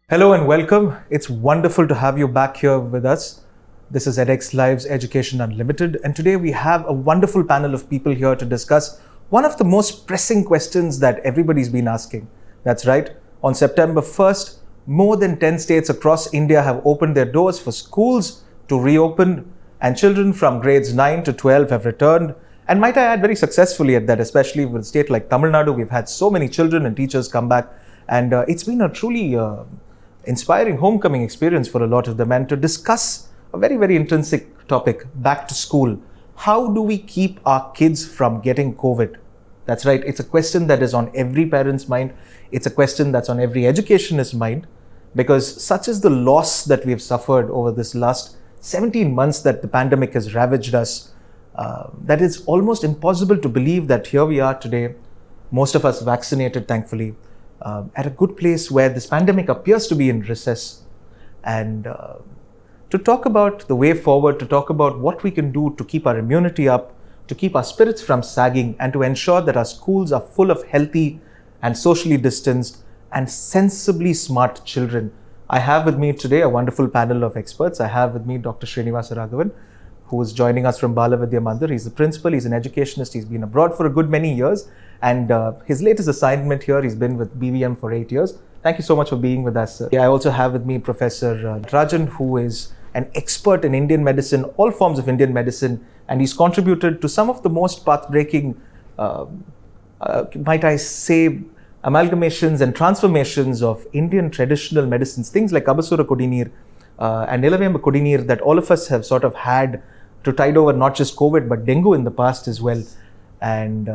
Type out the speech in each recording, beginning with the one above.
Hello and welcome. It's wonderful to have you back here with us. This is Edex Live's Education Unlimited, and today we have a wonderful panel of people here to discuss one of the most pressing questions that everybody's been asking. That's right, on September 1st, more than 10 states across India have opened their doors for schools to reopen, and children from grades 9 to 12 have returned. And might I add, very successfully at that, especially with a state like Tamil Nadu, we've had so many children and teachers come back, and it's been a truly inspiring homecoming experience for a lot of them. And to discuss a very, very intrinsic topic, back to school, how do we keep our kids from getting COVID? That's right, it's a question that is on every parent's mind. It's a question that's on every educationist's mind, because such is the loss that we've suffered over this last 17 months that the pandemic has ravaged us, that it's almost impossible to believe that here we are today, most of us vaccinated, thankfully, at a good place where this pandemic appears to be in recess. And to talk about the way forward, to talk about what we can do to keep our immunity up, to keep our spirits from sagging, and to ensure that our schools are full of healthy and socially distanced and sensibly smart children. I have with me today a wonderful panel of experts. I have with me Dr. Srinivasa Raghavan, who is joining us from Bala, Vidya, Mandir. He's the principal, he's an educationist, he's been abroad for a good many years. And his latest assignment here, he's been with BVM for 8 years. Thank you so much for being with us. I also have with me Professor Natarajan, who is an expert in Indian medicine, all forms of Indian medicine, and he's contributed to some of the most path-breaking, might I say, amalgamations and transformations of Indian traditional medicines, things like Abasura Kodinir and Nilavemba Kodinir that all of us have sort of had to tide over not just COVID but dengue in the past as well, and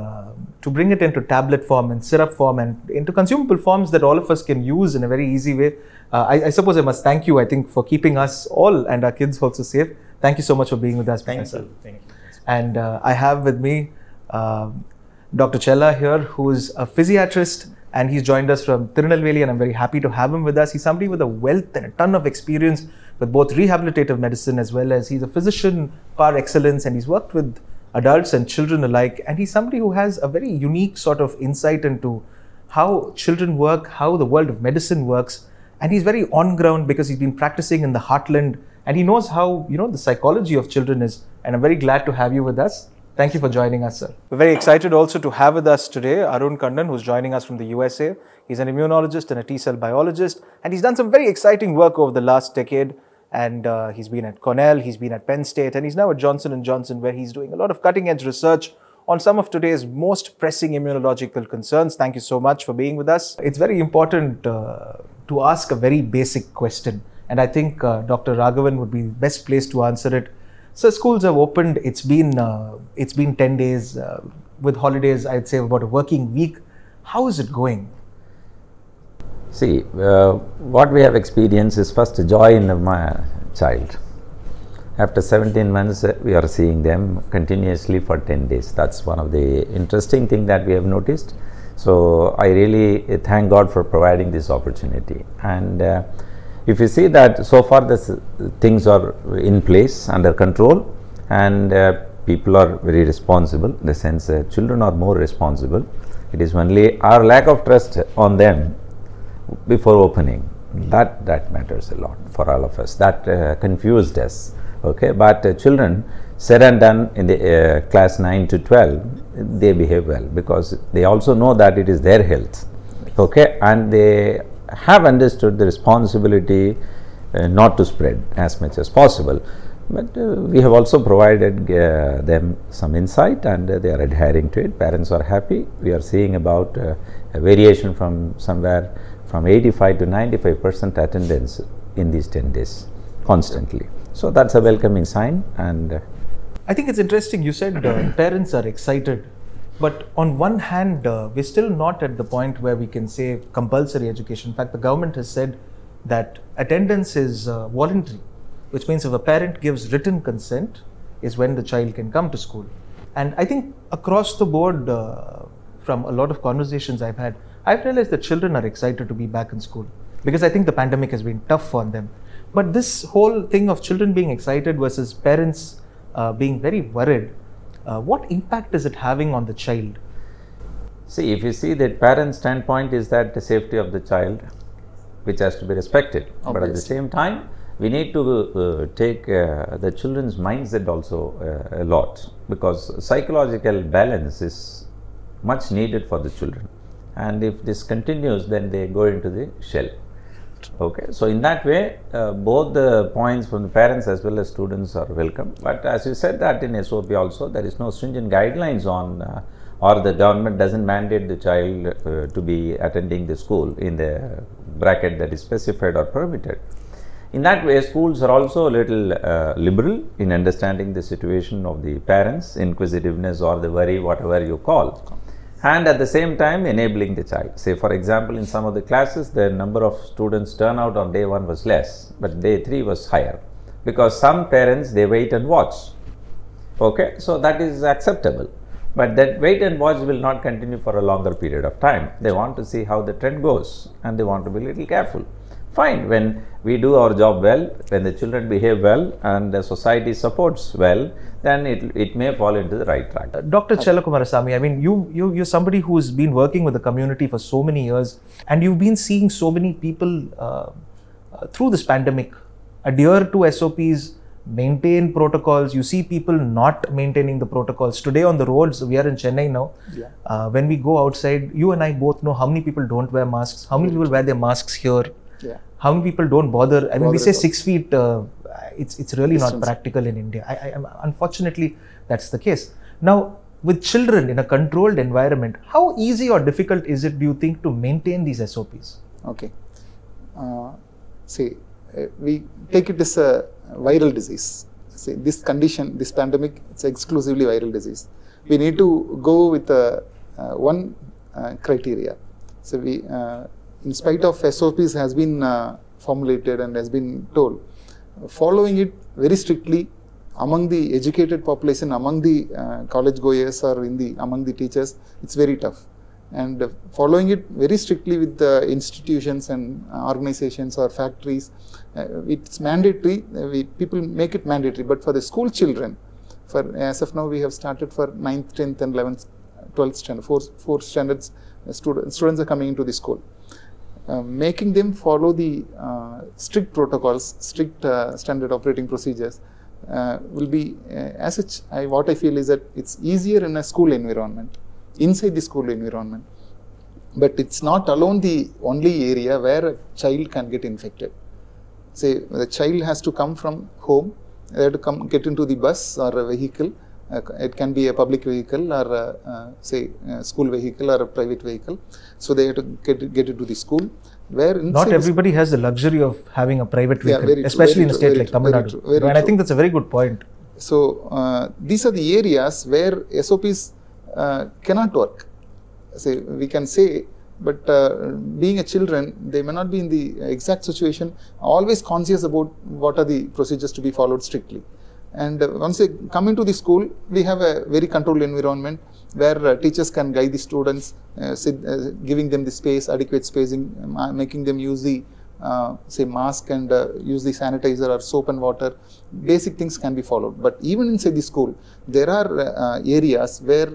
to bring it into tablet form and syrup form and into consumable forms that all of us can use in a very easy way. I suppose I must thank you, I think, for keeping us all and our kids also safe. Thank you so much for being with us, Professor. Thank you. And I have with me Dr. Chella here, who is a physiatrist, and he's joined us from Tirunelveli, and I'm very happy to have him with us. He's somebody with a wealth and a ton of experience with both rehabilitative medicine as well as he's a physician par excellence, and he's worked with adults and children alike. And he's somebody who has a very unique sort of insight into how children work, how the world of medicine works. And he's very on ground because he's been practicing in the heartland, and he knows how, the psychology of children is. And I'm very glad to have you with us. Thank you for joining us, sir. We're very excited also to have with us today Arun Kannan, who's joining us from the USA. He's an immunologist and a T-cell biologist, and he's done some very exciting work over the last decade. And he's been at Cornell, he's been at Penn State, and he's now at Johnson & Johnson, where he's doing a lot of cutting-edge research on some of today's most pressing immunological concerns. Thank you so much for being with us. It's very important to ask a very basic question, and I think Dr. Raghavan would be best placed to answer it. So schools have opened. It's been 10 days with holidays. I'd say about a working week. How is it going? See, what we have experienced is first joy in my child. After 17 months, we are seeing them continuously for 10 days. That's one of the interesting things that we have noticed. So I really thank God for providing this opportunity. And if you see that so far the things are in place, under control, and people are very responsible, in the sense children are more responsible. It is only our lack of trust on them before opening that matters a lot for all of us. That confused us. Okay, but children, said and done in the class 9 to 12, they behave well because they also know that it is their health. Okay, and they have understood the responsibility not to spread as much as possible. But we have also provided them some insight, and they are adhering to it. Parents are happy. We are seeing about a variation from somewhere from 85 to 95% attendance in these 10 days constantly. So that's a welcoming sign. And I think it's interesting you said parents are excited, but on one hand we're still not at the point where we can say compulsory education. In fact, the government has said that attendance is voluntary, which means if a parent gives written consent is when the child can come to school. And I think across the board, from a lot of conversations I've had, I've realized that children are excited to be back in school because I think the pandemic has been tough on them. But this whole thing of children being excited versus parents being very worried, what impact is it having on the child? See, if you see that parent standpoint is that the safety of the child, which has to be respected. Obviously. But at the same time, we need to take the children's mindset also a lot, because psychological balance is much needed for the children. And if this continues, then they go into the shell. Okay, so in that way, both the points from the parents as well as students are welcome. But as you said that in SOP also, there is no stringent guidelines on, or the government doesn't mandate the child to be attending the school in the bracket that is specified or permitted. In that way, schools are also a little liberal in understanding the situation of the parents, inquisitiveness or the worry, whatever you call, and at the same time enabling the child. Say for example, in some of the classes, the number of students turnout on day 1 was less, but day 3 was higher, because some parents, they wait and watch. Okay, so that is acceptable. But that wait and watch will not continue for a longer period of time. They want to see how the trend goes, and they want to be a little careful. Fine, when we do our job well, when the children behave well and the society supports well, then it may fall into the right track. Dr. Chellakumaraswamy, I mean, you're somebody who's been working with the community for so many years, and you've been seeing so many people through this pandemic adhere to SOPs, maintain protocols. You see people not maintaining the protocols. Today on the roads, we are in Chennai now. Yeah. When we go outside, you and I both know how many people don't wear masks, how many people wear their masks here. Yeah. How many people don't bother? I mean, we say 6 feet, it's really not practical in India. Unfortunately, that's the case. Now, with children in a controlled environment, how easy or difficult is it, do you think, to maintain these SOPs? Okay. See, we take it as a viral disease. See, this condition, this pandemic, it's exclusively viral disease. We need to go with one criteria. So we, in spite of SOPs has been formulated and has been told, following it very strictly among the educated population, among the college goers or among the teachers, it's very tough. And following it very strictly with the institutions and organizations or factories, it's mandatory. People make it mandatory. But for the school children, as of now, we have started for 9th, 10th and 11th, 12th standard, 4 standards, students are coming into the school. Making them follow the strict protocols, strict standard operating procedures will be, as such, what I feel is that it's easier in a school environment, inside the school environment. But it's not alone the only area where a child can get infected. Say the child has to come from home, they have to get into the bus or a vehicle. It can be a public vehicle or say a school vehicle or a private vehicle. So they have to get into the school. Where not everybody has the luxury of having a private vehicle, especially in a state like Tamil Nadu. And I think that's a very good point. So these are the areas where SOPs cannot work. Say we can say, but being a children, they may not be in the exact situation, always conscious about what are the procedures to be followed strictly. And once they come into the school, we have a very controlled environment where teachers can guide the students, giving them the space, adequate spacing, making them use the say mask and use the sanitizer or soap and water. Basic things can be followed. But even inside the school, there are areas where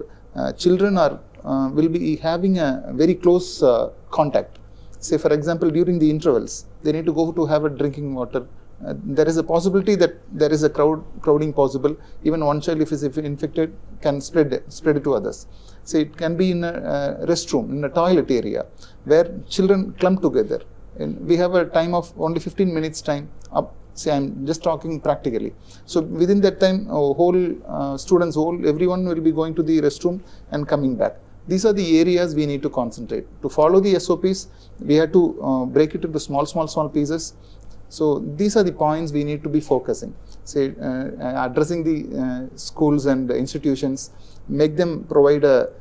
children will be having a very close contact. Say for example, during the intervals, they need to go to have a drinking water. There is a possibility that there is a crowding possible. Even one child, if is infected, can spread it to others. So it can be in a restroom, in a toilet area, where children clump together. And we have a time of only 15 minutes time. Say I'm just talking practically. So within that time, everyone will be going to the restroom and coming back. These are the areas we need to concentrate. To follow the SOPs, we have to break it into small pieces. So these are the points we need to be focusing. Say addressing the schools and institutions, make them provide a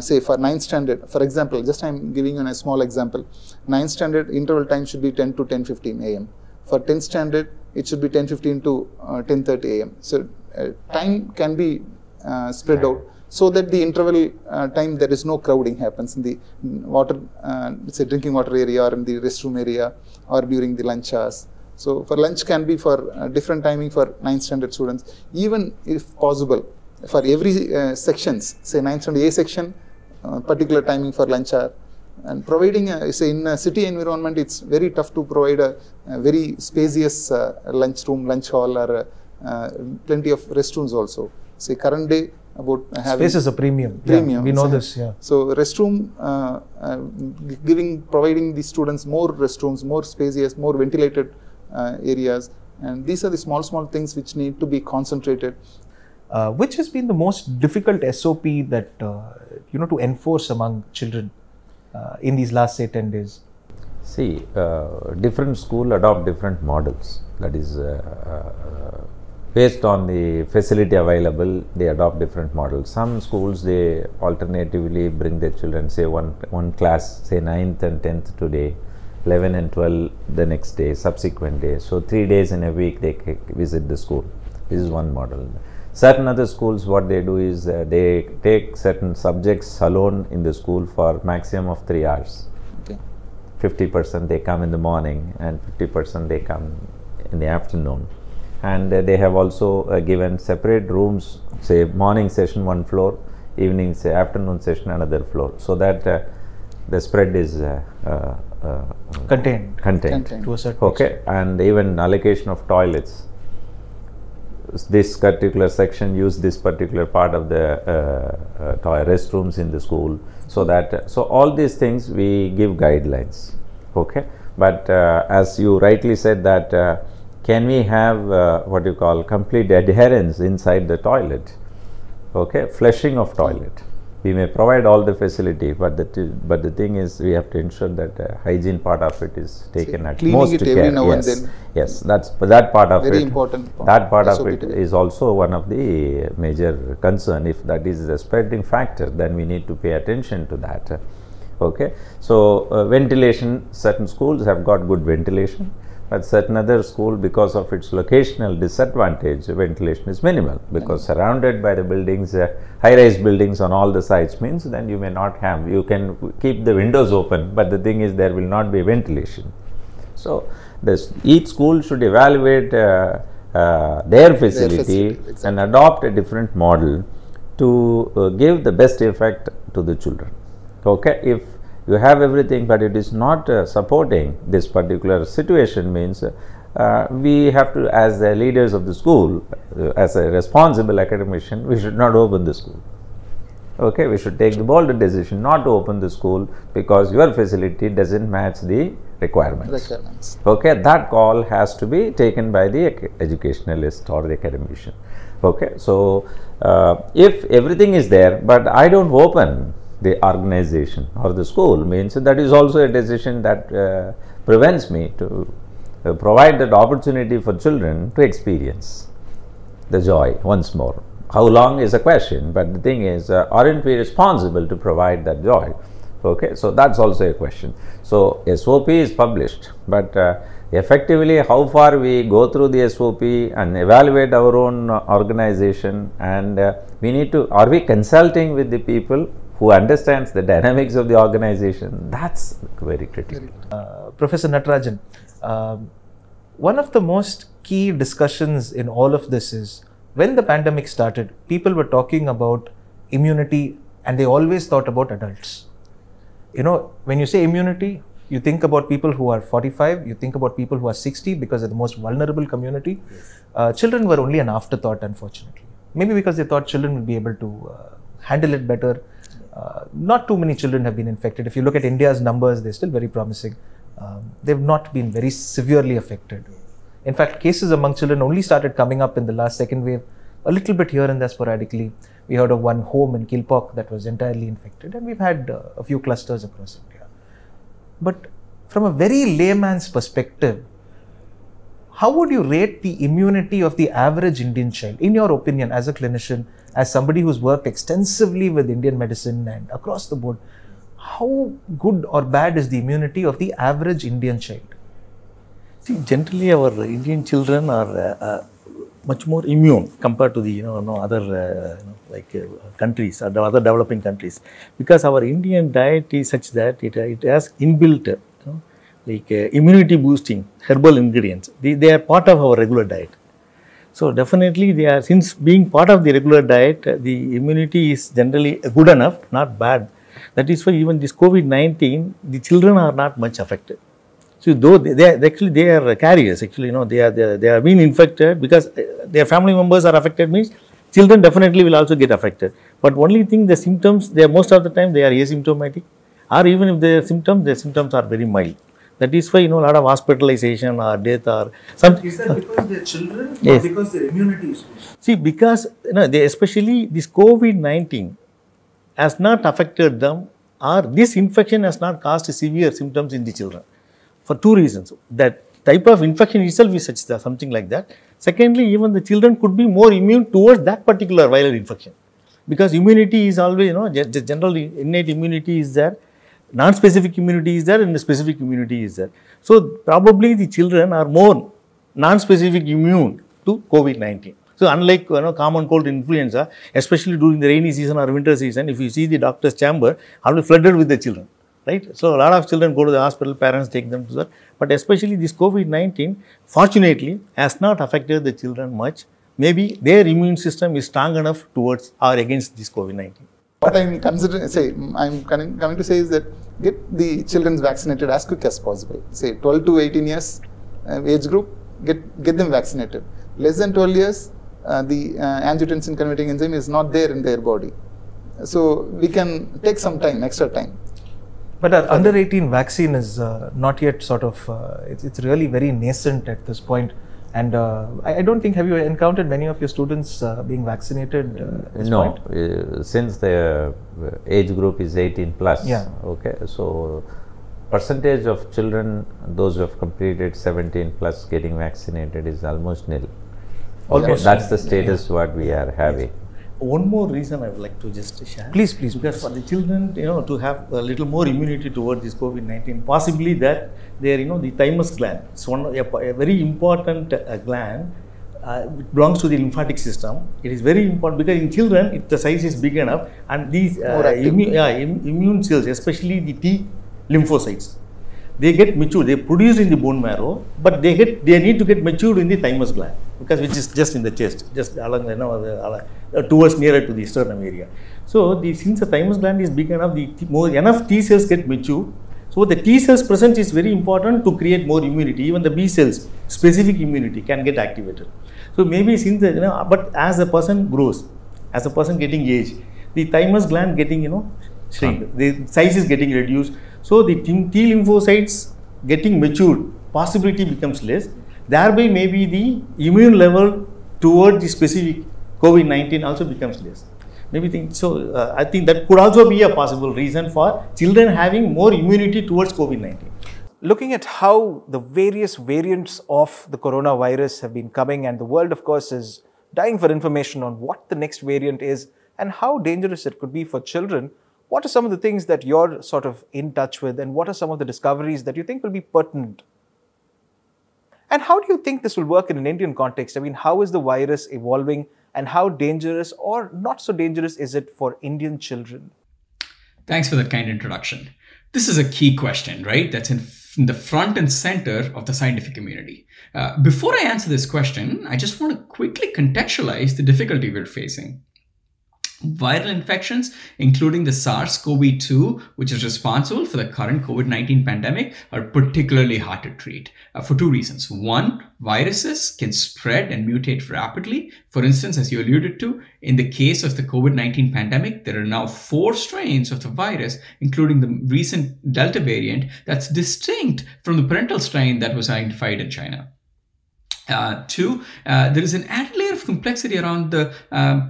say for 9th standard, for example, just I am giving you a small example. 9th standard interval time should be 10 to 10:15 a.m. For 10th standard, it should be 10:15 to 10:30 a.m. So time can be spread out so that the interval time there is no crowding happens in the water, say drinking water area or in the restroom area or during the lunch hours. So for lunch can be for different timing for 9th standard students. Even if possible, for every sections, say 9th standard A section, particular timing for lunch hour, And providing, say in a city environment, it's very tough to provide a very spacious lunch room, lunch hall, or plenty of restrooms also. Say current day, about having space is a premium. Yeah, we know this. Yeah. So restroom, providing the students more restrooms, more spacious, more ventilated areas, and these are the small things which need to be concentrated. Which has been the most difficult SOP that to enforce among children in these last say 10 days? See, different school adopt different models. That is based on the facility available, they adopt different models. Some schools, they alternatively bring their children, say one class, say 9th and 10th today, 11 and 12 the next day, subsequent day. So 3 days in a week they visit the school. This is one model. Certain other schools, what they do is they take certain subjects alone in the school for maximum of 3 hours. Okay. 50% they come in the morning and 50% they come in the afternoon. And they have also given separate rooms, say morning session one floor, evening, say afternoon session another floor, so that the spread is contained to a certain okay extent. And even allocation of toilets, this particular section use this particular part of the restrooms in the school, so that so all these things we give guidelines. Okay, but as you rightly said that can we have what you call complete adherence inside the toilet? Okay, flushing of toilet. We may provide all the facility, but the thing is we have to ensure that hygiene part of it is taken at most care. Yes, that part of very it. Important part. That part of it is also one of the major concern. If that is a spreading factor, then we need to pay attention to that. Okay, so ventilation. Certain schools have got good ventilation, but certain other school, because of its locational disadvantage, ventilation is minimal, because surrounded by the buildings, high-rise buildings on all the sides means then you may not have, you can keep the windows open, but the thing is there will not be ventilation. So each school should evaluate their facility exactly. and adopt a different model to give the best effect to the children. Okay, if you have everything but it is not supporting this particular situation, means we have to, as the leaders of the school, as a responsible academician, we should not open the school. Okay, we should take the bold decision not to open the school because your facility doesn't match the requirements. Okay, that call has to be taken by the educationalist or the academician. Okay, so if everything is there but I don't open the organization or the school, means that is also a decision that prevents me to provide that opportunity for children to experience the joy once more. How long is a question, but the thing is, aren't we responsible to provide that joy? Okay, so that's also a question. So SOP is published, but effectively how far we go through the SOP and evaluate our own organization, and we need to, are we consulting with the people who understands the dynamics of the organization? That's very critical. Professor Natarajan, one of the most key discussions in all of this is when the pandemic started, people were talking about immunity and they always thought about adults. You know, when you say immunity, you think about people who are 45, you think about people who are 60 because they're the most vulnerable community. Yes. Children were only an afterthought, unfortunately. Maybe because they thought children would be able to handle it better. Not too many children have been infected. If you look at India's numbers, they're still very promising. They've not been very severely affected. In fact, cases among children only started coming up in the last second wave, a little bit here and there sporadically. We heard of one home in Kilpok that was entirely infected, and we've had a few clusters across India. But from a very layman's perspective, how would you rate the immunity of the average Indian child, in your opinion, as a clinician, as somebody who's worked extensively with Indian medicine and across the board? How good or bad is the immunity of the average Indian child? See, generally our Indian children are much more immune compared to the other countries or the other developing countries, because our Indian diet is such that it has inbuilt immunity boosting herbal ingredients. They are part of our regular diet. So definitely they are, since being part of the regular diet, the immunity is generally good enough, not bad. That is why even this COVID-19, the children are not much affected. So though they are carriers, actually, they are being infected because their family members are affected, means children definitely will also get affected. But only thing, the symptoms, most of the time they are asymptomatic, or even if their symptoms are very mild. That is why, a lot of hospitalization or death or something. Is that because they're children, yes, or because their immunity is good? See, because especially this COVID-19 has not affected them, or this infection has not caused severe symptoms in the children, for two reasons. That type of infection itself is something like that. Secondly, even the children could be more immune towards that particular viral infection, because immunity is always, generally innate immunity is there, non-specific immunity is there, and the specific immunity is there. So probably the children are more non-specific immune to COVID-19. So unlike common cold influenza, especially during the rainy season or winter season, if you see the doctor's chamber, always flooded with the children, right? So a lot of children go to the hospital, parents take them to that. But especially this COVID-19, fortunately, has not affected the children much. Maybe their immune system is strong enough towards or against this COVID-19. What I'm coming to say is that get the children vaccinated as quick as possible. Say 12 to 18 years age group, get them vaccinated. Less than 12 years, the angiotensin converting enzyme is not there in their body. So we can take some time, extra time. But our under 18 vaccine is not yet it's really very nascent at this point. And I don't think, have you encountered many of your students being vaccinated at this point? Since the age group is 18 plus, yeah. Okay, so percentage of children, those who have completed 17 plus getting vaccinated is almost nil. Almost. That's the status what we are having. Yes. One more reason I would like to just share. Please. Because for the children, to have a little more immunity toward this COVID-19, possibly that their, the thymus gland, it's a very important gland. It belongs to the lymphatic system. It is very important because in children, the size is big enough, and these immune cells, especially the T lymphocytes, they get matured. They produce in the bone marrow, but they need to get matured in the thymus gland, because which is just in the chest, just along towards nearer to the sternum area. So since the thymus gland is big enough, enough T cells get matured. So the T cells present is very important to create more immunity. Even the B cells, specific immunity, can get activated. So maybe since but as a person grows, as a person getting age, the thymus gland getting shrink, the size is getting reduced. So the T lymphocytes getting matured, possibility becomes less. Thereby maybe the immune level toward the specific COVID-19 also becomes less. I think that could also be a possible reason for children having more immunity towards COVID-19. Looking at how the various variants of the coronavirus have been coming, and the world, of course, is dying for information on what the next variant is and how dangerous it could be for children, what are some of the things that you're sort of in touch with, and what are some of the discoveries that you think will be pertinent? And how do you think this will work in an Indian context? I mean, how is the virus evolving, and how dangerous or not so dangerous is it for Indian children? Thanks for that kind introduction. This is a key question, right? That's in the front and center of the scientific community. Before I answer this question, I just want to quickly contextualize the difficulty we're facing. Viral infections, including the SARS-CoV-2, which is responsible for the current COVID-19 pandemic, are particularly hard to treat for two reasons. One, viruses can spread and mutate rapidly. For instance, as you alluded to, in the case of the COVID-19 pandemic, there are now 4 strains of the virus, including the recent Delta variant, that's distinct from the parental strain that was identified in China. Two, there is an added layer of complexity around the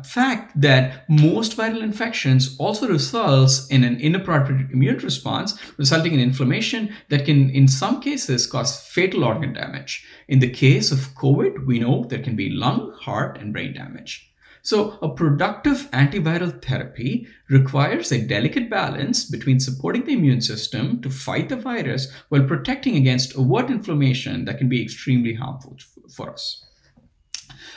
fact that most viral infections also results in an inappropriate immune response, resulting in inflammation that can, in some cases, cause fatal organ damage. In the case of COVID, we know there can be lung, heart, and brain damage. So a productive antiviral therapy requires a delicate balance between supporting the immune system to fight the virus while protecting against overt inflammation that can be extremely harmful for us.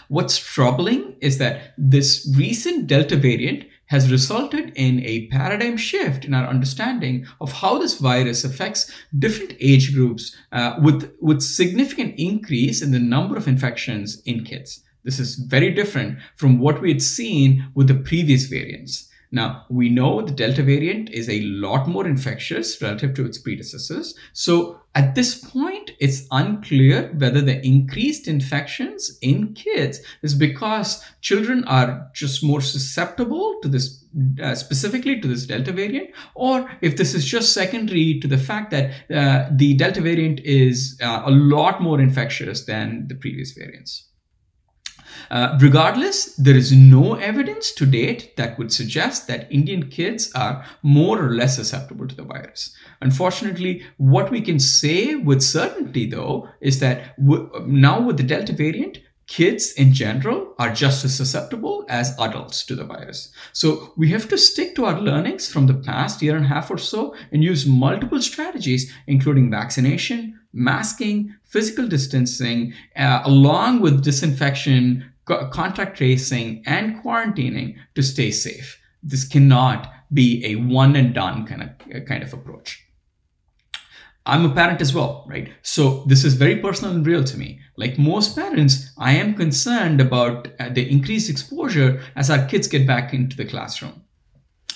What's troubling is that this recent Delta variant has resulted in a paradigm shift in our understanding of how this virus affects different age groups with significant increase in the number of infections in kids. This is very different from what we had seen with the previous variants. Now, we know the Delta variant is a lot more infectious relative to its predecessors. So at this point, it's unclear whether the increased infections in kids is because children are just more susceptible to this, specifically to this Delta variant, or if this is just secondary to the fact that the Delta variant is a lot more infectious than the previous variants. Regardless, there is no evidence to date that would suggest that Indian kids are more or less susceptible to the virus. Unfortunately, what we can say with certainty, though, is that now with the Delta variant, kids in general are just as susceptible as adults to the virus. So we have to stick to our learnings from the past year and a half or so and use multiple strategies, including vaccination, masking, physical distancing, along with disinfection, contact tracing, and quarantining to stay safe. This cannot be a one and done kind of approach. I'm a parent as well, right? So this is very personal and real to me. Like most parents, I am concerned about the increased exposure as our kids get back into the classroom.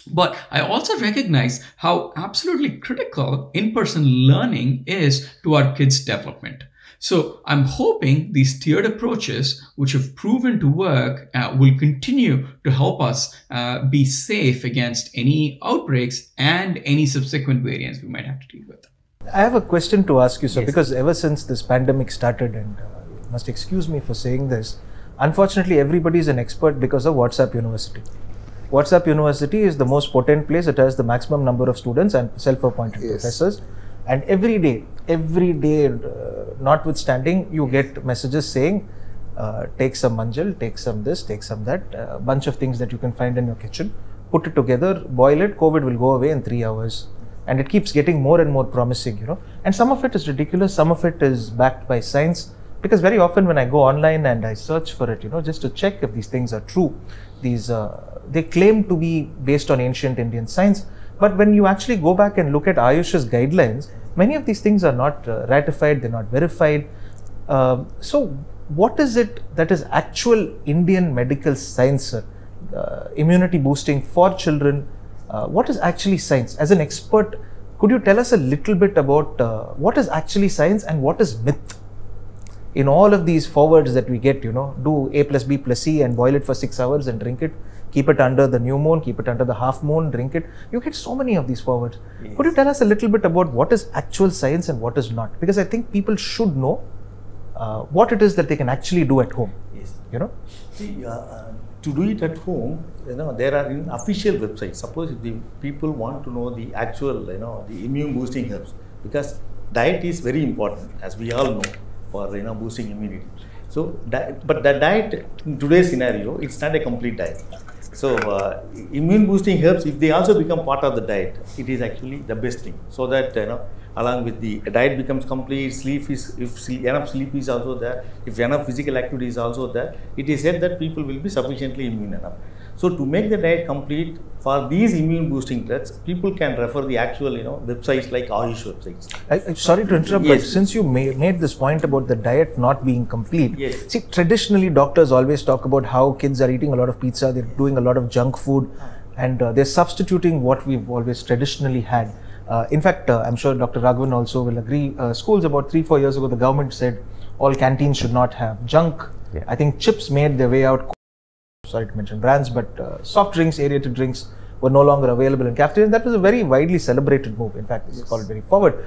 But I also recognize how absolutely critical in-person learning is to our kids' development. So I'm hoping these tiered approaches, which have proven to work, will continue to help us be safe against any outbreaks and any subsequent variants we might have to deal with. I have a question to ask you, sir, Yes. because ever since this pandemic started, and you must excuse me for saying this, unfortunately everybody is an expert because of WhatsApp University. WhatsApp University is the most potent place. It has the maximum number of students and self-appointed professors. And every day, notwithstanding, you get messages saying, take some manjal, take some this, take some that, a bunch of things that you can find in your kitchen, put it together, boil it, COVID will go away in 3 hours. And it keeps getting more and more promising, you know. And some of it is ridiculous, some of it is backed by science. Because very often when I go online and I search for it, you know, just to check if these things are true, they claim to be based on ancient Indian science. But when you actually go back and look at Ayush's guidelines, many of these things are not ratified, they're not verified. So what is it that is actual Indian medical science, sir? Immunity boosting for children, what is actually science? As an expert, could you tell us a little bit about what is actually science and what is myth? In all of these forwards that we get, you know, do A plus B plus C and boil it for 6 hours and drink it, keep it under the new moon, keep it under the half moon, drink it. You get so many of these forwards. Yes. Could you tell us a little bit about what is actual science and what is not? Because I think people should know what it is that they can actually do at home. Yes. You know? See, to do it at home, you know, there are in official websites. Suppose if the people want to know the actual, you know, the immune boosting herbs, because diet is very important, as we all know, for, you know, boosting immunity. So, but the diet in today's scenario, it's not a complete diet. So, immune boosting herbs, if they also become part of the diet, it is actually the best thing. So that, you know, along with the diet becomes complete, sleep is, if enough sleep is also there, if enough physical activity is also there, it is said that people will be sufficiently immune enough. So to make the diet complete for these immune boosting drugs, people can refer the actual, you know, websites like Ayush websites. I'm sorry to interrupt, Yes. but since you made this point about the diet not being complete, Yes. see, traditionally doctors always talk about how kids are eating a lot of pizza, they're doing a lot of junk food, and they're substituting what we've always traditionally had. In fact, I'm sure Dr. Raghavan also will agree, schools about 3-4 years ago, the government said all canteens should not have junk. Yeah. I think chips made their way out. Sorry to mention brands, but soft drinks, aerated drinks were no longer available in cafeterias. That was a very widely celebrated move. In fact, it's called very forward.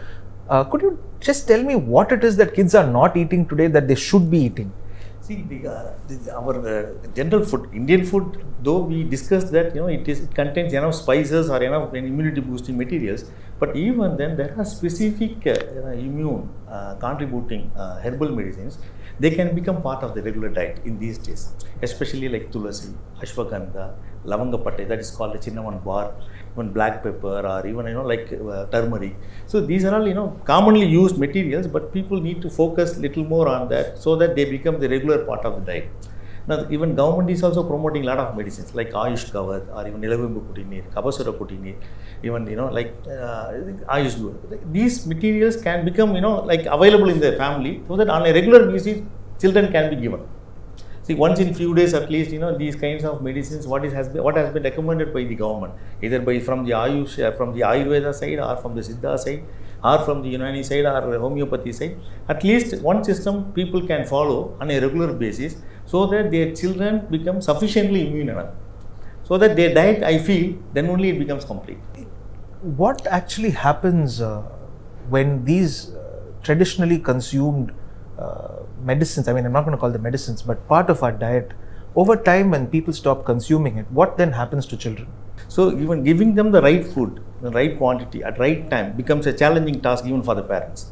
Could you just tell me what it is that kids are not eating today that they should be eating? See, our general food, Indian food, though we discussed that, you know, it contains enough spices or enough immunity boosting materials, but even then there are specific immune contributing herbal medicines. They can become part of the regular diet in these days, especially like tulasi, ashwagandha, lavanga that is called a cinnamon bark, even black pepper, or even, you know, like turmeric. So these are all, you know, commonly used materials, but people need to focus little more on that so that they become the regular part of the diet. Now, even government is also promoting a lot of medicines like Ayush Kavad or even Nilavimbu Kutinir, Kabasura Kutinir, even, you know, like Ayush Gur. These materials can become, you know, like available in the family so that on a regular basis children can be given. See, once in few days at least, these kinds of medicines, what has been recommended by the government, either from the Ayurveda side, or from the Siddha side, or from the Unani side, or homeopathy side, at least one system people can follow on a regular basis, so that their children become sufficiently immune enough. So that their diet, I feel, then only it becomes complete. What actually happens when these traditionally consumed medicines, I mean, I'm not going to call them medicines, but part of our diet, over time when people stop consuming it, what then happens to children? So even giving them the right food, the right quantity at right time becomes a challenging task even for the parents.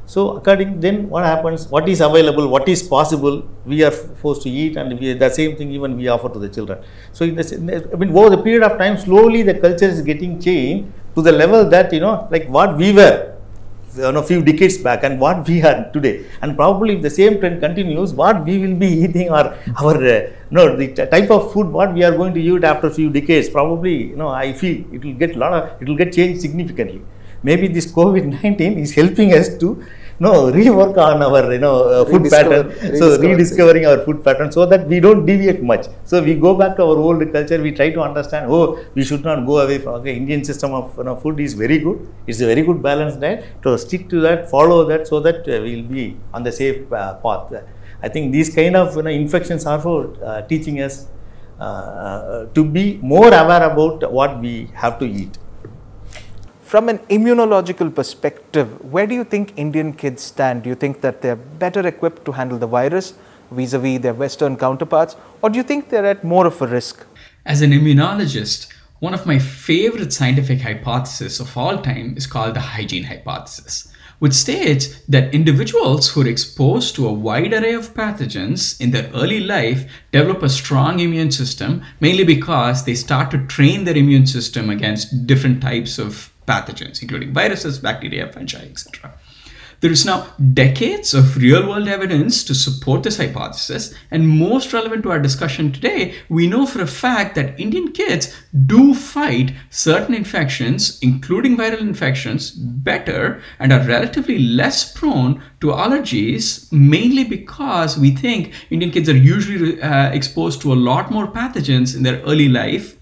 So then what happens, what is available, what is possible, we are forced to eat, and the same thing even we offer to the children. So over the period of time, slowly the culture is getting changed to the level that, like what we were a few decades back and what we are today, and probably if the same trend continues, what we will be eating, or the type of food what we are going to eat after a few decades, probably I feel it will get changed significantly. Maybe this COVID-19 is helping us to rework on our food pattern, rediscovering our food pattern, so that we don't deviate much. So we go back to our old culture. We try to understand, we should not go away from the Indian system of food is very good. It's a very good balanced diet. To stick to that, follow that, so that we will be on the safe path. I think these kind of infections are for teaching us to be more aware about what we have to eat. From an immunological perspective, where do you think Indian kids stand? Do you think that they're better equipped to handle the virus vis-a-vis their Western counterparts, or do you think they're at more of a risk? As an immunologist, one of my favorite scientific hypotheses of all time is called the hygiene hypothesis, which states that individuals who are exposed to a wide array of pathogens in their early life develop a strong immune system, mainly because they start to train their immune system against different types of pathogens, including viruses, bacteria, fungi, etc. There is now decades of real-world evidence to support this hypothesis, and most relevant to our discussion today, we know for a fact that Indian kids do fight certain infections, including viral infections, better and are relatively less prone to allergies, mainly because we think Indian kids are usually exposed to a lot more pathogens in their early life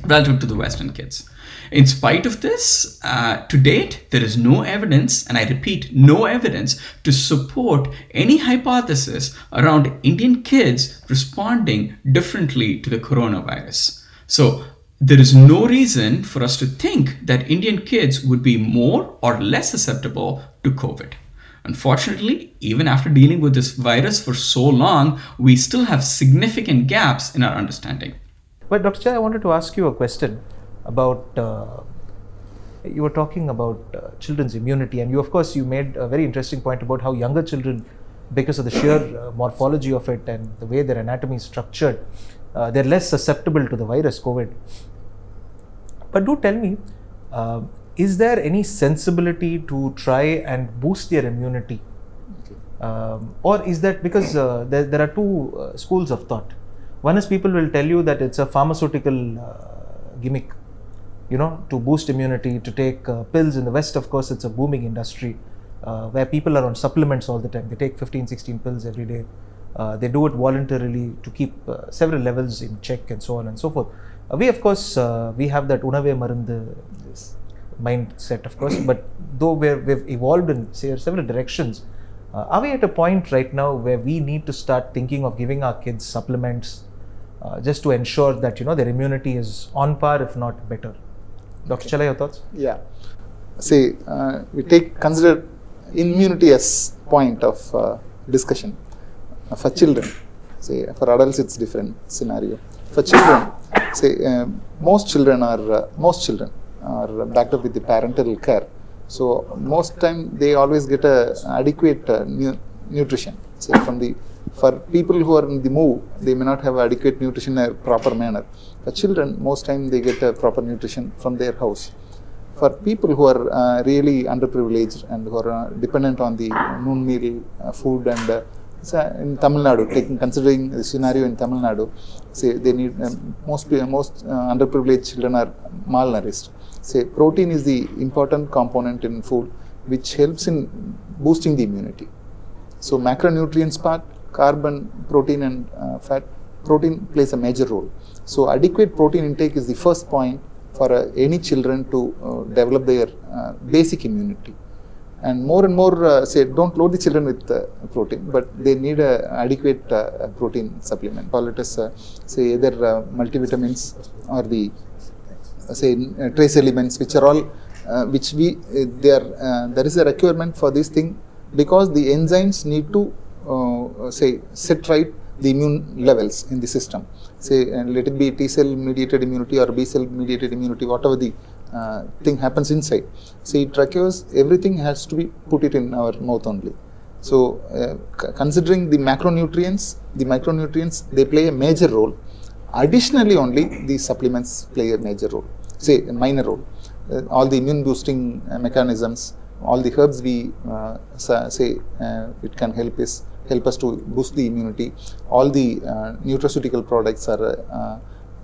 relative to the Western kids. In spite of this, to date, there is no evidence, and I repeat, no evidence to support any hypothesis around Indian kids responding differently to the coronavirus. So there is no reason for us to think that Indian kids would be more or less susceptible to COVID. Unfortunately, even after dealing with this virus for so long, we still have significant gaps in our understanding. But Dr. Chai, I wanted to ask you a question about, you were talking about children's immunity, and you made a very interesting point about how younger children, because of the sheer morphology of it and the way their anatomy is structured, they're less susceptible to the virus, COVID. But do tell me, is there any sensibility to try and boost their immunity? Or is that because there are two schools of thought. One is people will tell you that it's a pharmaceutical gimmick, to boost immunity, to take pills. In the West, of course, it's a booming industry where people are on supplements all the time. They take 15, 16 pills every day. They do it voluntarily to keep several levels in check and so on and so forth. We, of course, we have that unave marundu mindset, of course, but though we've evolved in several directions, are we at a point right now where we need to start thinking of giving our kids supplements just to ensure that their immunity is on par, if not better? Dr. Chella, your thoughts? Yeah. See, we consider immunity as point of discussion for children. See, for adults it's different scenario. For children, say most children are backed up with the parental care. So most time they always get a adequate nutrition. Say for people who are in the move, they may not have adequate nutrition in a proper manner. For children, most time they get a proper nutrition from their house. For people who are really underprivileged and who are dependent on the noon meal food, and in Tamil Nadu, considering the scenario in Tamil Nadu, say they need most underprivileged children are malnourished. Say protein is the important component in food which helps in boosting the immunity. So macronutrients part, carbon, protein and fat. Protein plays a major role. So adequate protein intake is the first point for any children to develop their basic immunity. And more say don't load the children with protein, but they need a adequate protein supplement. Call it as say either multivitamins or the say trace elements, which are all which we there is a requirement for this thing, because the enzymes need to say set right the immune levels in the system. Say let it be T cell mediated immunity or B cell mediated immunity, whatever the thing happens inside. See, it requires everything has to be put it in our mouth only. So considering the macronutrients, they play a major role. Additionally, only these supplements play a major role, say a minor role. All the immune boosting mechanisms, all the herbs we say it can help us to boost the immunity. All the nutraceutical products are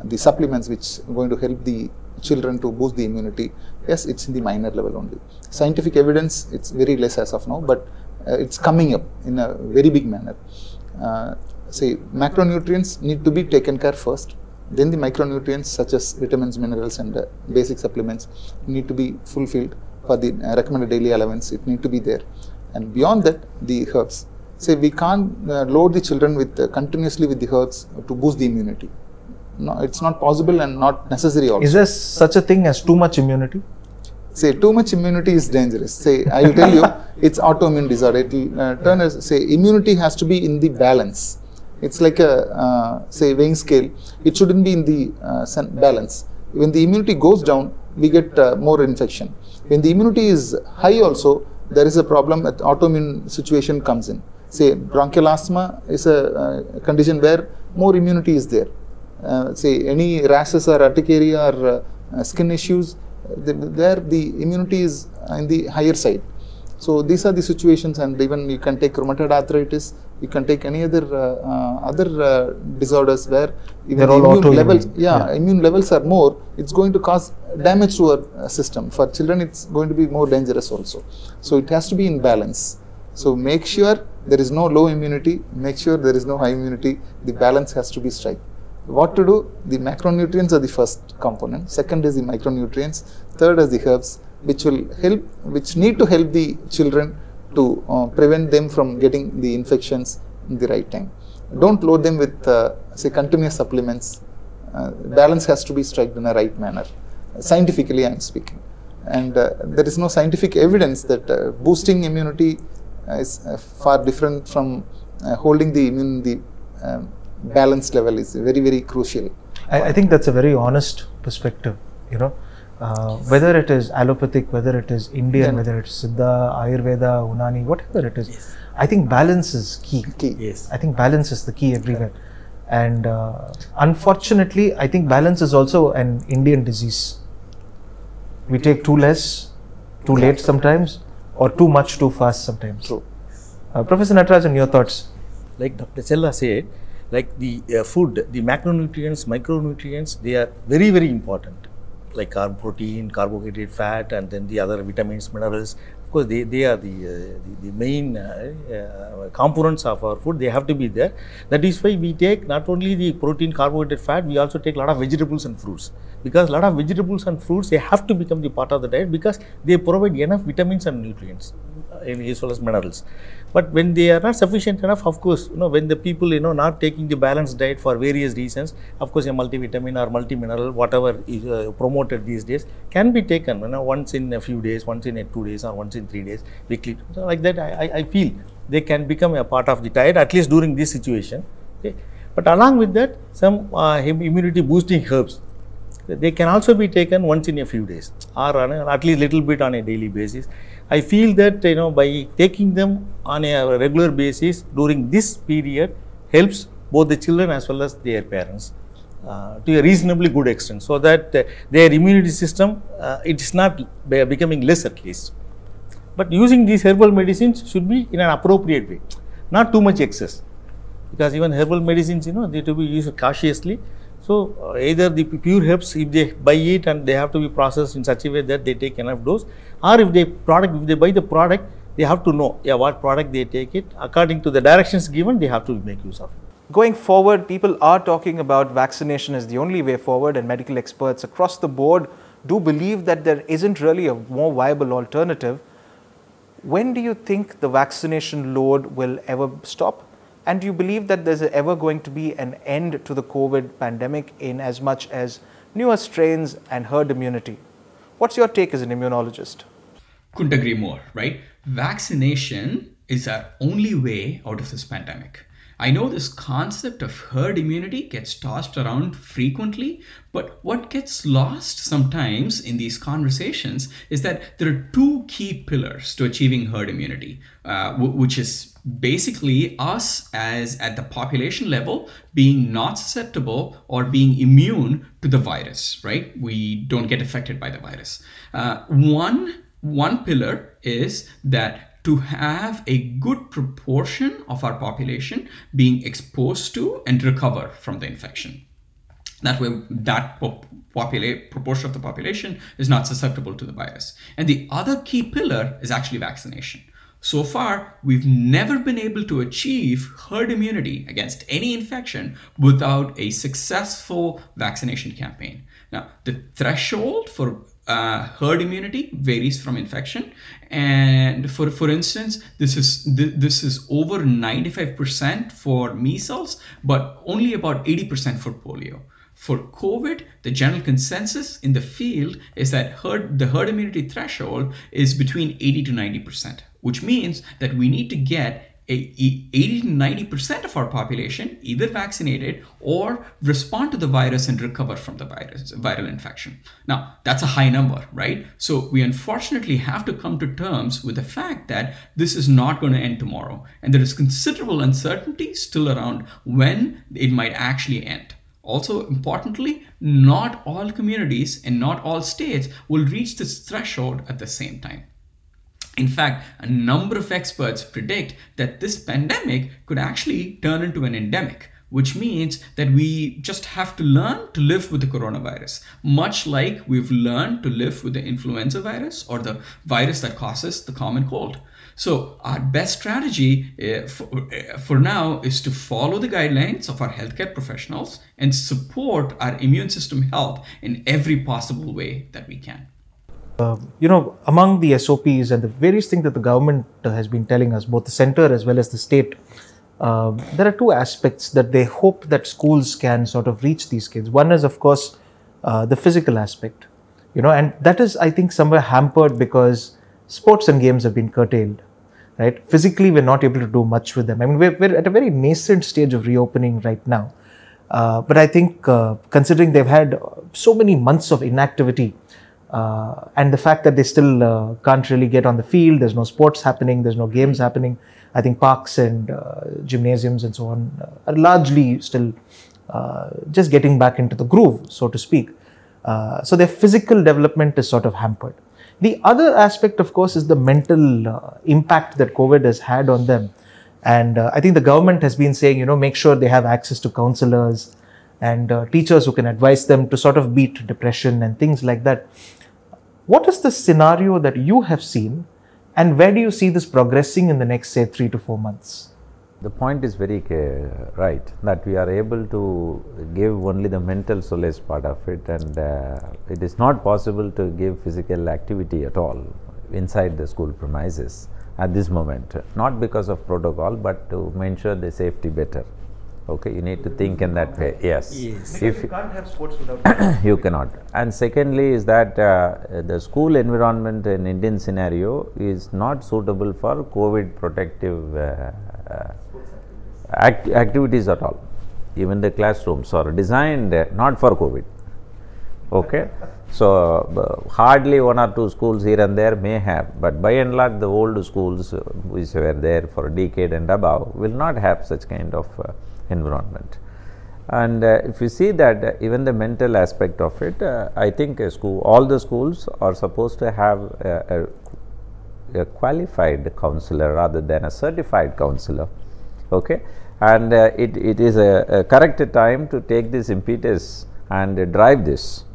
the supplements which are going to help the children to boost the immunity. Yes, it's in the minor level only. Scientific evidence, it's very less as of now, but it's coming up in a very big manner. Say macronutrients need to be taken care first. Then the micronutrients such as vitamins, minerals and basic supplements need to be fulfilled for the recommended daily allowance. It need to be there. And beyond that, the herbs. Say we can't load the children with continuously with the herbs to boost the immunity. No, it's not possible and not necessary also. Is there such a thing as too much immunity? Say too much immunity is dangerous. Say I will tell you, it's autoimmune disorder. It will turn as, say, immunity has to be in the balance. It's like a say weighing scale. It shouldn't be in the balance. When the immunity goes down, we get more infection. When the immunity is high also, there is a problem. That autoimmune situation comes in. Say bronchial asthma is a condition where more immunity is there. Say any rashes or urticaria or skin issues, there the immunity is in the higher side. So these are the situations, and even you can take rheumatoid arthritis, you can take any other disorders where even the immune levels, immune levels are more. It's going to cause damage to our system. For children, it's going to be more dangerous also. So it has to be in balance. So make sure there is no low immunity, make sure there is no high immunity. The balance has to be straight. What to do? The macronutrients are the first component. Second is the micronutrients. Third is the herbs, which will help, which need to help the children to prevent them from getting the infections in the right time. Don't load them with say continuous supplements. Balance has to be struck in a right manner. Scientifically, I am speaking, and there is no scientific evidence that boosting immunity is far different from holding the immune balance level is very, very crucial. I think that's a very honest perspective, you know, whether it is allopathic, whether it is Indian, whether it's Siddha, Ayurveda, Unani, whatever it is. Yes. I think balance is key. Yes. I think balance is the key everywhere. And unfortunately, I think balance is also an Indian disease. We take too less, too late sometimes, or too much too fast sometimes. True. Professor Natarajan, your thoughts? Like Dr. Chella said, like the food, the macronutrients, micronutrients, they are very, very important. Like protein, carbohydrate, fat, and then the other vitamins, minerals. Of course, they are the main components of our food. They have to be there. That is why we take not only the protein, carbohydrate, fat, we also take a lot of vegetables and fruits. Because a lot of vegetables and fruits, they have to become the part of the diet because they provide enough vitamins and nutrients as well as minerals. But when they are not sufficient enough, of course, when the people, not taking the balanced diet for various reasons, of course, a multivitamin or multimineral, whatever is promoted these days, can be taken, once in a few days, once in 2 days, or once in 3 days, weekly. So like that, I feel they can become a part of the diet, at least during this situation. Okay. But along with that, some immunity boosting herbs, they can also be taken once in a few days, or at least little bit on a daily basis. I feel that by taking them on a regular basis during this period helps both the children as well as their parents to a reasonably good extent, so that their immunity system it is not becoming less at least. But using these herbal medicines should be in an appropriate way, not too much excess, because even herbal medicines they have to be used cautiously. So either the pure herbs, if they buy it and they have to be processed in such a way that they take enough dose, or if they buy the product they have to know what product they take it. According to the directions given, they have to make use of it. Going forward, people are talking about vaccination as the only way forward, and medical experts across the board do believe that there isn't really a more viable alternative. When do you think the vaccination load will ever stop? And do you believe that there's ever going to be an end to the COVID pandemic in as much as newer strains and herd immunity? What's your take as an immunologist? Couldn't agree more, right? Vaccination is our only way out of this pandemic. I know this concept of herd immunity gets tossed around frequently, but what gets lost sometimes in these conversations is that there are two key pillars to achieving herd immunity, which is basically us as at the population level being not susceptible or being immune to the virus, right? We don't get affected by the virus. One pillar is that to have a good proportion of our population being exposed to and recover from the infection. That way, that proportion of the population is not susceptible to the virus. And the other key pillar is actually vaccination. So far, we've never been able to achieve herd immunity against any infection without a successful vaccination campaign. Now, the threshold for herd immunity varies from infection, and for instance, this is over 95% for measles, but only about 80% for polio. For COVID, the general consensus in the field is that the herd immunity threshold is between 80 to 90%, which means that we need to get 80 to 90% of our population either vaccinated or respond to the virus and recover from the viral infection. Now, that's a high number, right? So we unfortunately have to come to terms with the fact that this is not going to end tomorrow. And there is considerable uncertainty still around when it might actually end. Also, importantly, not all communities and not all states will reach this threshold at the same time. In fact, a number of experts predict that this pandemic could actually turn into an endemic, which means that we just have to learn to live with the coronavirus, much like we've learned to live with the influenza virus or the virus that causes the common cold. So our best strategy for now is to follow the guidelines of our healthcare professionals and support our immune system health in every possible way that we can. Among the SOPs and the various things that the government has been telling us, both the center as well as the state, there are two aspects that they hope that schools can sort of reach these kids. One is, of course, the physical aspect, and that is, I think, somewhere hampered because sports and games have been curtailed, right? Physically, we're not able to do much with them. I mean, we're at a very nascent stage of reopening right now. But I think considering they've had so many months of inactivity, and the fact that they still can't really get on the field, there's no sports happening, there's no games happening. I think parks and gymnasiums and so on are largely still just getting back into the groove, so to speak. So their physical development is sort of hampered. The other aspect, of course, is the mental impact that COVID has had on them. And I think the government has been saying, make sure they have access to counselors and teachers who can advise them to sort of beat depression and things like that. What is the scenario that you have seen, and where do you see this progressing in the next, say, 3 to 4 months? The point is very right, that we are able to give only the mental solace part of it, and it is not possible to give physical activity at all inside the school premises at this moment, not because of protocol, but to ensure the safety better. Okay, you need to think in that way. Yes. If you can't have sports without you cannot. And secondly is that the school environment in Indian scenario is not suitable for COVID protective activities at all. Even the classrooms are designed not for COVID. Okay. So hardly 1 or 2 schools here and there may have, but by and large the old schools which were there for a decade and above will not have such kind of environment. And if you see that even the mental aspect of it, I think all the schools are supposed to have a qualified counselor rather than a certified counselor. Okay, and it is a correct time to take this impetus and drive this.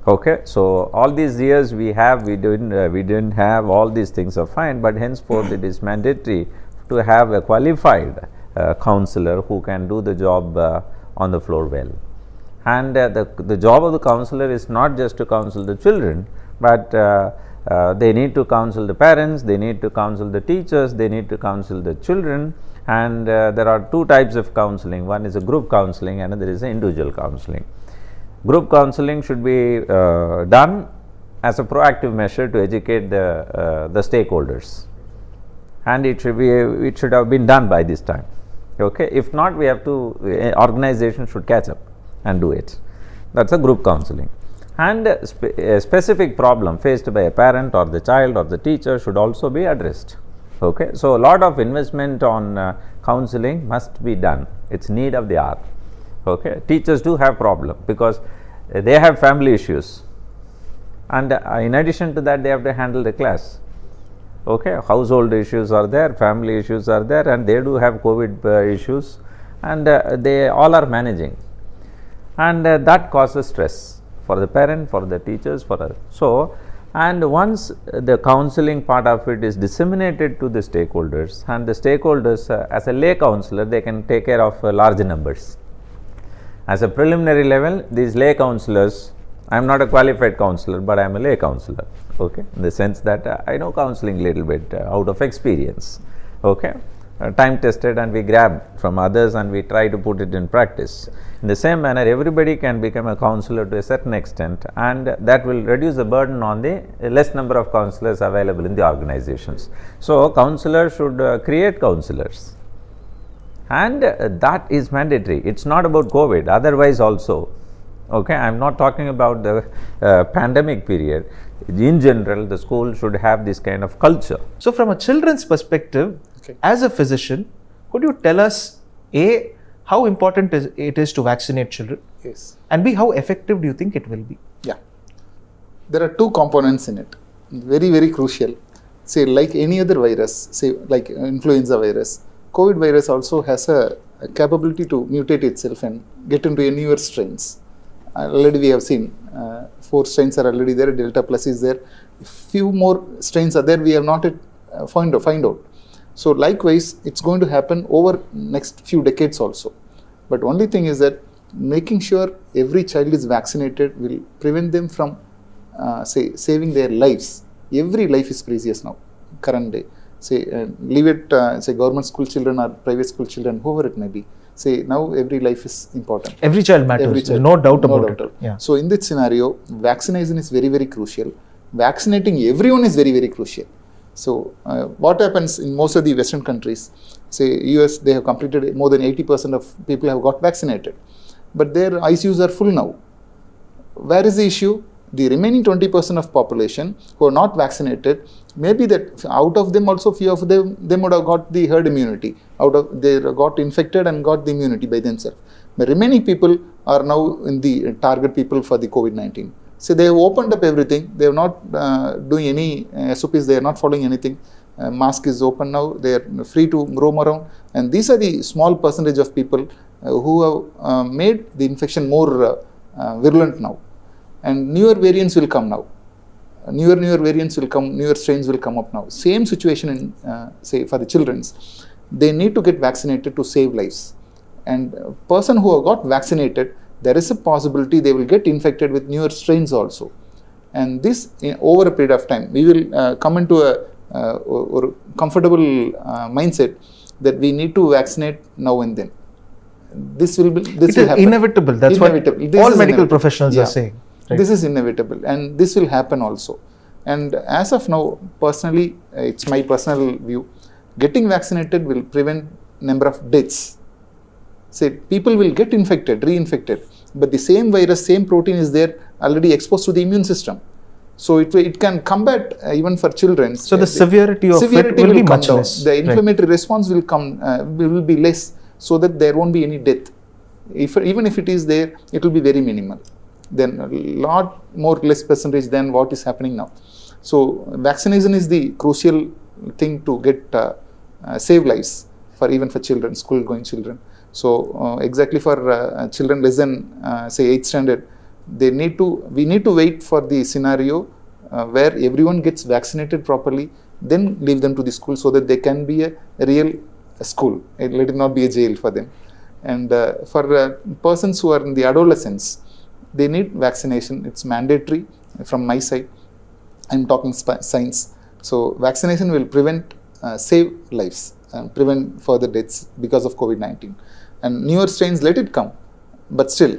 Okay, so all these years we didn't have all these things are fine, but henceforth it is mandatory to have a qualified counselor who can do the job on the floor well. And the job of the counselor is not just to counsel the children, but they need to counsel the parents, they need to counsel the teachers, they need to counsel the children. And there are two types of counseling. One is a group counseling, and another is individual counseling. Group counseling should be done as a proactive measure to educate the stakeholders, and it should have been done by this time. Okay, if not, we have to organization should catch up and do it. That's a group counseling. And a specific problem faced by a parent or the child or the teacher should also be addressed. Okay, so a lot of investment on counseling must be done. It's need of the hour. Okay, teachers do have problem because they have family issues, and in addition to that they have to handle the class. Okay, household issues are there, family issues are there, and they do have COVID issues, and they all are managing, and that causes stress for the parent, for the teachers, for others. So, and once the counseling part of it is disseminated to the stakeholders, and the stakeholders as a lay counselor, they can take care of large numbers. As a preliminary level, these lay counselors, I am not a qualified counselor, but I am a lay counselor, okay, in the sense that I know counseling a little bit out of experience, okay, time tested, and we grab from others and we try to put it in practice. In the same manner, everybody can become a counselor to a certain extent, and that will reduce the burden on the less number of counselors available in the organizations. So, counselors should create counselors. And that is mandatory. It's not about COVID, otherwise also. Okay, I am not talking about the pandemic period. In general, the school should have this kind of culture. So, from a children's perspective, as a physician, could you tell us, A, how important it is to vaccinate children? Yes. And B, how effective do you think it will be? Yeah. There are two components in it, very, very crucial. Say, like any other virus, say like influenza virus, COVID virus also has a capability to mutate itself and get into newer strains. Already we have seen 4 strains are already there, Delta plus is there. Few more strains are there, we have not yet find out. So likewise, it's going to happen over next few decades also. But only thing is that making sure every child is vaccinated will prevent them from say saving their lives. Every life is precious now, current day. Say leave it say government school children or private school children, whoever it may be. Say now every life is important. Every child matters. Every child, no doubt about it. Yeah. So in this scenario, vaccination is very, very crucial. Vaccinating everyone is very, very crucial. So what happens in most of the Western countries, say US, they have completed more than 80% of people have got vaccinated, but their ICUs are full now. Where is the issue? The remaining 20% of population who are not vaccinated, maybe that out of them also few of them would have got the herd immunity. They got infected and got the immunity by themselves. The remaining people are now in the target people for the COVID-19. So they have opened up everything. They are not doing any SOPs. They are not following anything. Mask is open now. They are free to roam around. And these are the small percentage of people who have made the infection more virulent now. And newer variants will come now. Newer variants will come, newer strains will come up now. Same situation in, say, for the children's. They need to get vaccinated to save lives. And a person who have got vaccinated, there is a possibility they will get infected with newer strains also. And this, over a period of time, we will come into a comfortable mindset that we need to vaccinate now and then. This will be, this will happen. Inevitable. That's inevitable. What all medical professionals are saying. Right. This is inevitable, and this will happen also. And as of now, personally, it's my personal view, getting vaccinated will prevent number of deaths. Say, people will get infected, reinfected, but the same virus, same protein is there already exposed to the immune system. So it can combat even for children. So the severity of it will be much less. The inflammatory response will come, will be less, so that there won't be any death. Even if it is there, it will be very minimal. Then a lot more less percentage than what is happening now. So vaccination is the crucial thing to get save lives for even for children, school going children. So exactly for children less than say 8th standard, we need to wait for the scenario where everyone gets vaccinated properly, then leave them to the school so that they can be a real school. Let it not be a jail for them. And for persons who are in the adolescence, they need vaccination. It's mandatory from my side. I'm talking science. So vaccination will save lives and prevent further deaths because of COVID-19. And newer strains, let it come, but still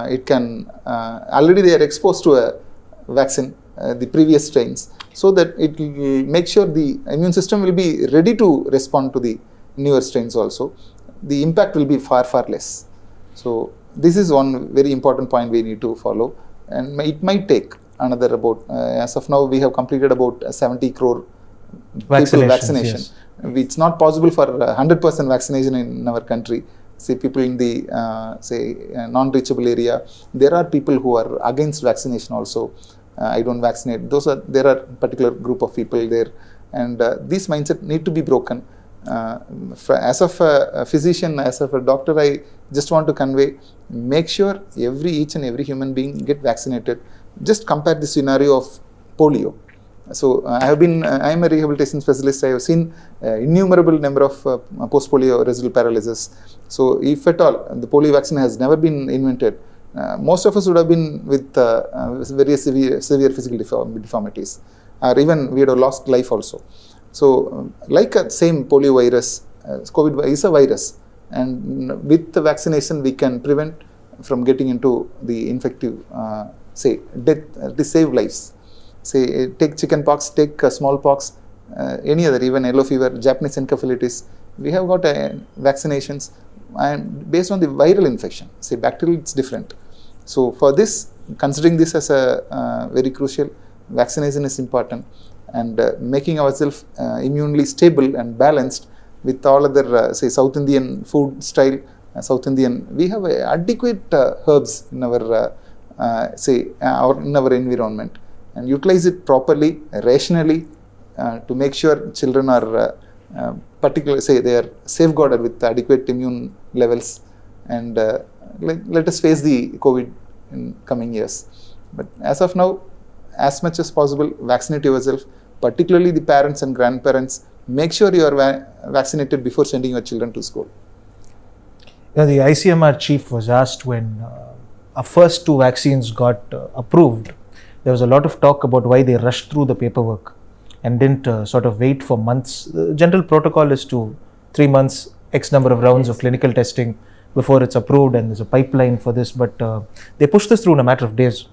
it can, already they are exposed to a vaccine, the previous strains, so that it will make sure the immune system will be ready to respond to the newer strains also. The impact will be far, far less. So this is one very important point we need to follow, and it might take another about, as of now we have completed about 70 crore people vaccination. Yes. It's not possible for 100% vaccination in our country. Say people in the non-reachable area, there are people who are against vaccination also. I don't vaccinate. There are particular group of people there, and this mindset need to be broken. As of a physician, as of a doctor, I just want to convey, make sure each and every human being get vaccinated. Just compare the scenario of polio. So I am a rehabilitation specialist. I have seen innumerable number of post-polio residual paralysis. So if at all the polio vaccine has never been invented, most of us would have been with very severe physical deformities, or even we would have lost life also. So like a same polio virus, COVID is a virus, and with the vaccination we can prevent from getting into the infective, death, to save lives. Say take chicken pox, take smallpox, any other, even yellow fever, Japanese encephalitis. We have got vaccinations, and based on the viral infection. Say bacterial, it's different. So for this, considering this as a very crucial, vaccination is important, and making ourselves immunely stable and balanced with all other South Indian food style, South Indian. We have adequate herbs in our in our environment, and utilize it properly, rationally, to make sure children are they are safeguarded with adequate immune levels, and let us face the COVID in coming years. But as of now, as much as possible, vaccinate yourself, particularly the parents and grandparents. Make sure you are vaccinated before sending your children to school. The ICMR chief was asked when our first 2 vaccines got approved. There was a lot of talk about why they rushed through the paperwork and didn't sort of wait for months. The general protocol is to 3 months, X number of rounds of clinical testing before it's approved, and there's a pipeline for this. But they pushed this through in a matter of days,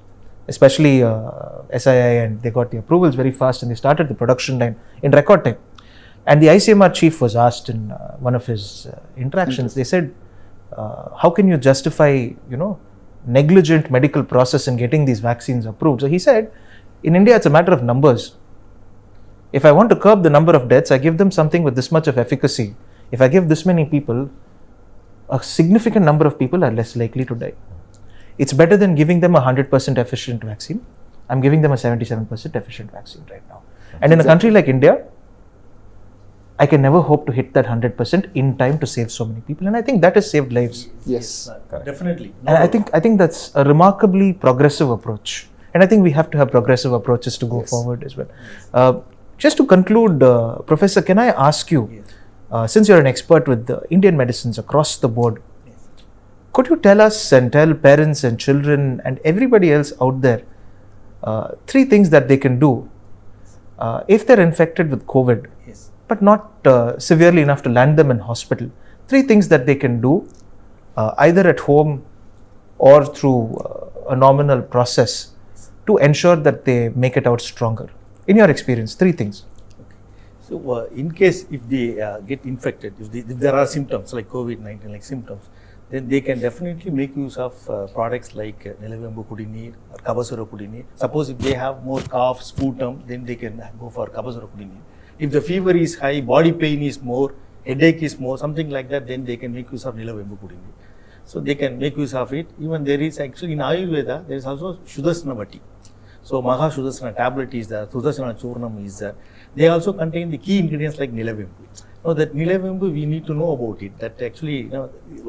especially SII, and they got the approvals very fast, and they started the production line in record time. And the ICMR chief was asked in one of his interactions, they said, how can you justify, negligent medical process in getting these vaccines approved? So he said, in India, it's a matter of numbers. If I want to curb the number of deaths, I give them something with this much of efficacy. If I give this many people, a significant number of people are less likely to die. It's better than giving them a 100% efficient vaccine. I'm giving them a 77% efficient vaccine right now. And in a country like India, I can never hope to hit that 100% in time to save so many people, and I think that has saved lives. Yes, definitely. And I think that's a remarkably progressive approach, and I think we have to have progressive approaches to go forward as well. Just to conclude, Professor, can I ask you, since you're an expert with Indian medicines across the board, could you tell us and tell parents and children and everybody else out there 3 things that they can do if they're infected with COVID, but not severely enough to land them in hospital? 3 things that they can do either at home or through a nominal process to ensure that they make it out stronger. In your experience, 3 things. So, in case if they get infected, if there are symptoms like COVID-19 like symptoms, then they can definitely make use of products like Nilavembu Kudineer or Kabasura Kudineer. Suppose if they have more cough, sputum, then they can go for Kabasura Kudineer. If the fever is high, body pain is more, headache is more, something like that, then they can make use of Nilavembu Kudineer. So they can make use of it. Even there is actually in Ayurveda, there is also Shuddhasana Vati. So Maha Shuddhasana tablet is there, Shuddhasana Churnam is there. They also contain the key ingredients like Nilavembu. Now that Nilavembu, we need to know about it. That actually,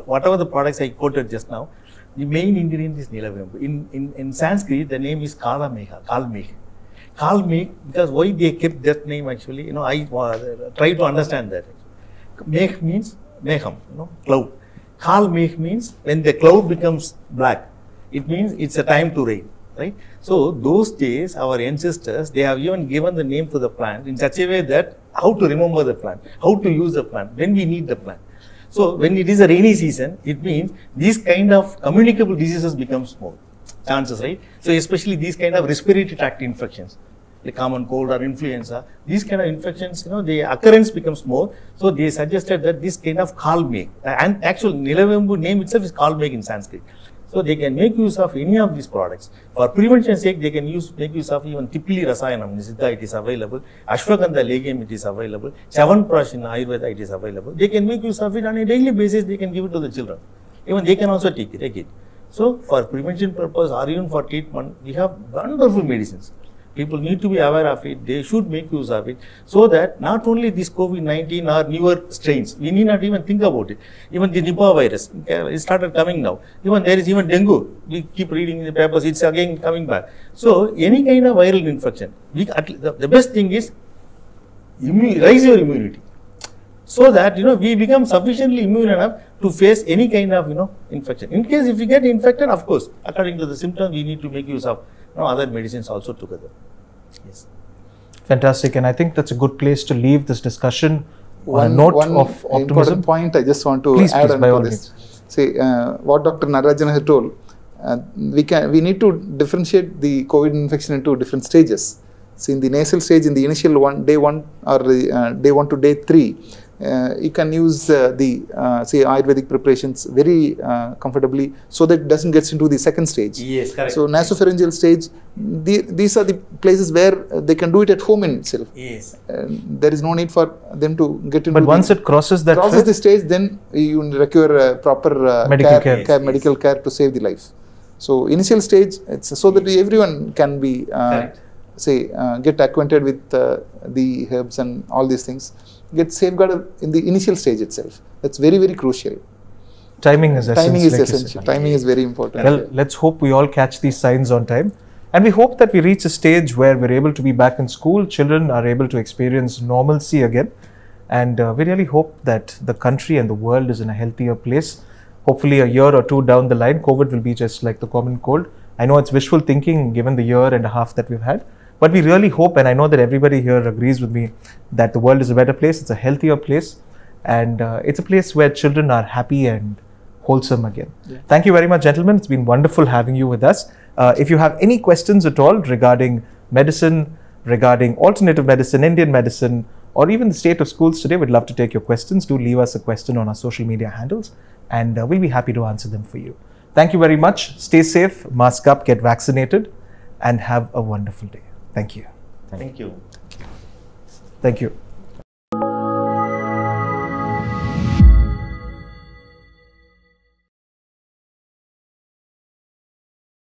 whatever the products I quoted just now, The main ingredient is Nilavembu. In Sanskrit, the name is Kalamegha, Kalmegh. Kalmegh, because why they kept that name actually, I try to understand that. Megh means Megham, cloud. Kalmegh means when the cloud becomes black, it means it's a time to rain, right? So those days, our ancestors, they have even given the name to the plant in such a way that how to remember the plant, how to use the plant, when we need the plant. So when it is a rainy season, it means these kind of communicable diseases becomes more chances, right? So especially these kind of respiratory tract infections, like common cold or influenza, these kind of infections, the occurrence becomes more. So they suggested that this kind of Kalmegh, and actual Nilavembu name itself is Kalmegh in Sanskrit. So they can make use of any of these products. For prevention sake, they can make use of even Tipili Rasayanam, Nisiddha, it is available. Ashwagandha Legam, it is available. Chavanprash in Ayurveda, it is available. They can make use of it on a daily basis, they can give it to the children. Even they can also take it. So for prevention purpose or even for treatment, we have wonderful medicines. People need to be aware of it, they should make use of it, so that not only this COVID-19 or newer strains, we need not even think about it. Even the Nipah virus, it started coming now. Even there is even dengue, we keep reading in the papers, it's again coming back. So any kind of viral infection, the best thing is raise your immunity, so that we become sufficiently immune enough to face any kind of infection. In case if we get infected, of course, according to the symptoms, we need to make use of other medicines also together. Yes. Fantastic, and I think that's a good place to leave this discussion on a note of optimism. Important point I just want to add on to this. See, what Dr. Natarajan has told, we need to differentiate the COVID infection into different stages. See, in the nasal stage, in the initial day 1 or day 1 to day 3, you can use say Ayurvedic preparations very comfortably, so that it doesn't get into the second stage. Yes, correct. So nasopharyngeal stage, these are the places where they can do it at home in itself. Yes. There is no need for them to get into. But once it crosses the stage, then you require proper medical care to save the life. So initial stage, it's so that everyone can be get acquainted with the herbs and all these things. Get safeguarded in the initial stage itself. That's very, very crucial. Timing is essential. Timing is very important. Well, let's hope we all catch these signs on time. And we hope that we reach a stage where we're able to be back in school, children are able to experience normalcy again. And we really hope that the country and the world is in a healthier place. Hopefully a year or two down the line, COVID will be just like the common cold. I know it's wishful thinking given the year and a half that we've had. But we really hope, and I know that everybody here agrees with me, that the world is a better place, it's a healthier place, and it's a place where children are happy and wholesome again. Yeah. Thank you very much, gentlemen. It's been wonderful having you with us. If you have any questions at all regarding medicine, regarding alternative medicine, Indian medicine, or even the state of schools today, we'd love to take your questions. Do leave us a question on our social media handles, and we'll be happy to answer them for you. Thank you very much. Stay safe, mask up, get vaccinated, and have a wonderful day. Thank you. Thank you. Thank you.